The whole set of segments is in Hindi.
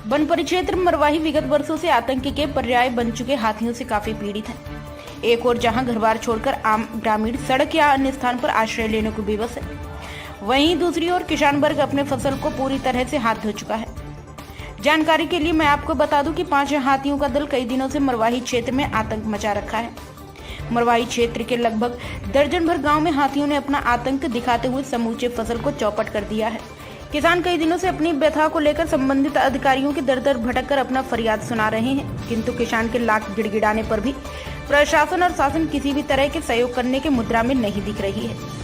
वन परिक्षेत्र मरवाही विगत वर्षों से आतंक के पर्याय बन चुके हाथियों से काफी पीड़ित है। एक और जहां घर बार छोड़कर आम ग्रामीण सड़क या अन्य स्थान पर आश्रय लेने को विवश है, वहीं दूसरी ओर किसान वर्ग अपने फसल को पूरी तरह से हाथ धो चुका है। जानकारी के लिए मैं आपको बता दूं कि 5 हाथियों का दल कई दिनों से मरवाही क्षेत्र में आतंक मचा रखा है। मरवाही क्षेत्र के लगभग दर्जन भर गाँव में हाथियों ने अपना आतंक दिखाते हुए समूचे फसल को चौपट कर दिया है। किसान कई दिनों से अपनी व्यथा को लेकर संबंधित अधिकारियों के दर दर भटक कर अपना फरियाद सुना रहे हैं, किंतु किसान के लाख गिड़गिड़ाने पर भी प्रशासन और शासन किसी भी तरह के सहयोग करने के मुद्रा में नहीं दिख रही है।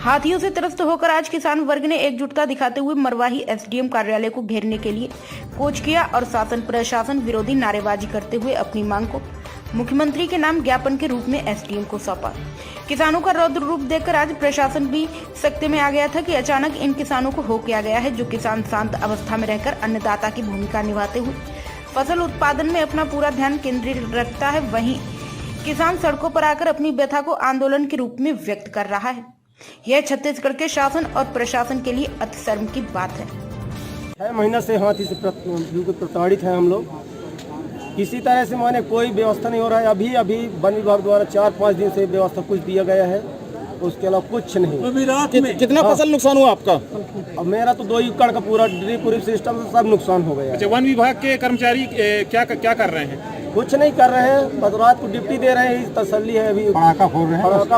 हाथियों से त्रस्त होकर आज किसान वर्ग ने एकजुटता दिखाते हुए मरवाही एसडीएम कार्यालय को घेरने के लिए कूच किया और शासन प्रशासन विरोधी नारेबाजी करते हुए अपनी मांग को मुख्यमंत्री के नाम ज्ञापन के रूप में एसडीएम को सौंपा। किसानों का रौद्र रूप देखकर आज प्रशासन भी सख्ते में आ गया था कि अचानक इन किसानों को हो किया गया है। जो किसान शांत अवस्था में रहकर अन्नदाता की भूमिका निभाते हुए फसल उत्पादन में अपना पूरा ध्यान केंद्रित रखता है, वहीं किसान सड़कों पर आकर अपनी व्यथा को आंदोलन के रूप में व्यक्त कर रहा है। यह छत्तीसगढ़ के शासन और प्रशासन के लिए अति शर्म की बात है। 6 महीना से हाथी से प्रताड़ित हैं हम लोग। किसी तरह से माने कोई व्यवस्था नहीं हो रहा है। अभी वन विभाग द्वारा 4-5 दिन से व्यवस्था कुछ दिया गया है, उसके अलावा कुछ नहीं। कितना फसल नुकसान हुआ आपका? अब मेरा तो 2 एकड़ का पूरा ड्रिप सिस्टम सब नुकसान हो गया। अच्छा, वन विभाग के कर्मचारी क्या कर रहे हैं? कुछ नहीं कर रहे हैं, बस रात को ड्यूटी दे रहे हैं, तसल्ली है। अभी पटाखा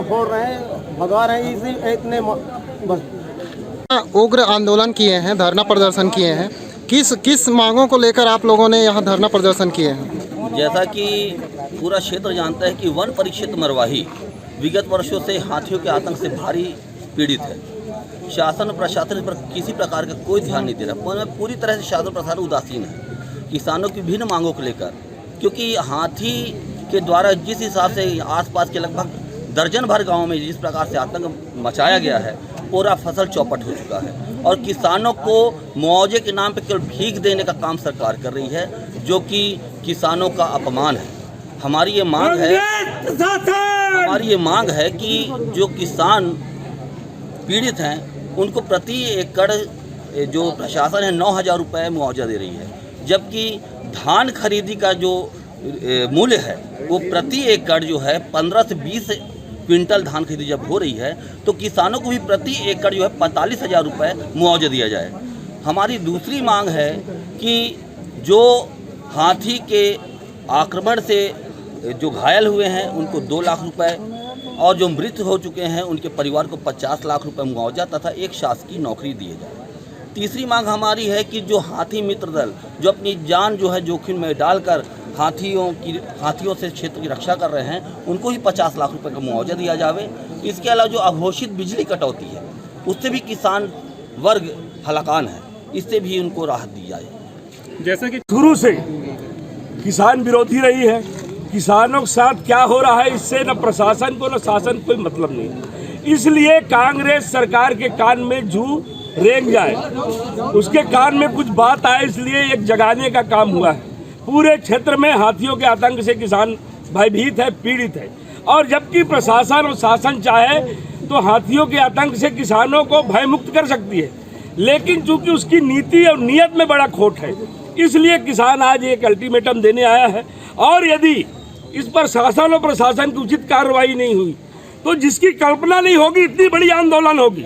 फोड़ रहे हैं, भगा रहे हैं, इसी इतने बस। उग्र आंदोलन किए हैं, धरना प्रदर्शन किए हैं। किस मांगों को लेकर आप लोगों ने यहाँ धरना प्रदर्शन किए हैं? जैसा कि पूरा क्षेत्र जानता है कि वन परिक्षेत्र मरवाही विगत वर्षों से हाथियों के आतंक से भारी पीड़ित है। शासन प्रशासन पर किसी प्रकार का कोई ध्यान नहीं दे रहा। पूरी तरह से शासन प्रशासन उदासीन है किसानों की विभिन्न मांगों को लेकर, क्योंकि हाथी के द्वारा जिस हिसाब से आसपास के लगभग दर्जन भर गाँव में जिस प्रकार से आतंक मचाया गया है, पूरा फसल चौपट हो चुका है और किसानों को मुआवजे के नाम पर केवल भीख देने का काम सरकार कर रही है, जो कि किसानों का अपमान है। हमारी ये मांग है कि जो किसान पीड़ित हैं उनको प्रति एकड़ जो प्रशासन है 9,000 रुपये मुआवजा दे रही है, जबकि धान खरीदी का जो मूल्य है वो प्रति एकड़ जो है 15 से 20 क्विंटल धान खरीदी जब हो रही है, तो किसानों को भी प्रति एकड़ जो है 45,000 रुपये मुआवजा दिया जाए। हमारी दूसरी मांग है कि जो हाथी के आक्रमण से जो घायल हुए हैं उनको 2 लाख रुपए और जो मृत हो चुके हैं उनके परिवार को 50 लाख रुपए मुआवजा तथा एक शासकीय नौकरी दिए जाए। तीसरी मांग हमारी है कि जो हाथी मित्र दल जो अपनी जान जो है जोखिम में डालकर हाथियों से क्षेत्र की रक्षा कर रहे हैं, उनको ही 50 लाख रुपए का मुआवजा दिया जावे। इसके अलावा जो अघोषित बिजली कटौती है उससे भी किसान वर्ग हलाकान है, इससे भी उनको राहत दी जाए। जैसा कि शुरू से किसान विरोधी रही है, किसानों के साथ क्या हो रहा है इससे न प्रशासन को न शासन कोई मतलब नहीं। इसलिए कांग्रेस सरकार के कान में जू रेंग जाए, उसके कान में कुछ बात आए, इसलिए एक जगाने का काम हुआ है। पूरे क्षेत्र में हाथियों के आतंक से किसान भयभीत है, पीड़ित है, और जबकि प्रशासन और शासन चाहे तो हाथियों के आतंक से किसानों को भयमुक्त कर सकती है, लेकिन चूंकि उसकी नीति और नियत में बड़ा खोट है, इसलिए किसान आज एक अल्टीमेटम देने आया है। और यदि इस पर शासन और प्रशासन की उचित कार्रवाई नहीं हुई तो जिसकी कल्पना नहीं होगी इतनी बड़ी आंदोलन होगी।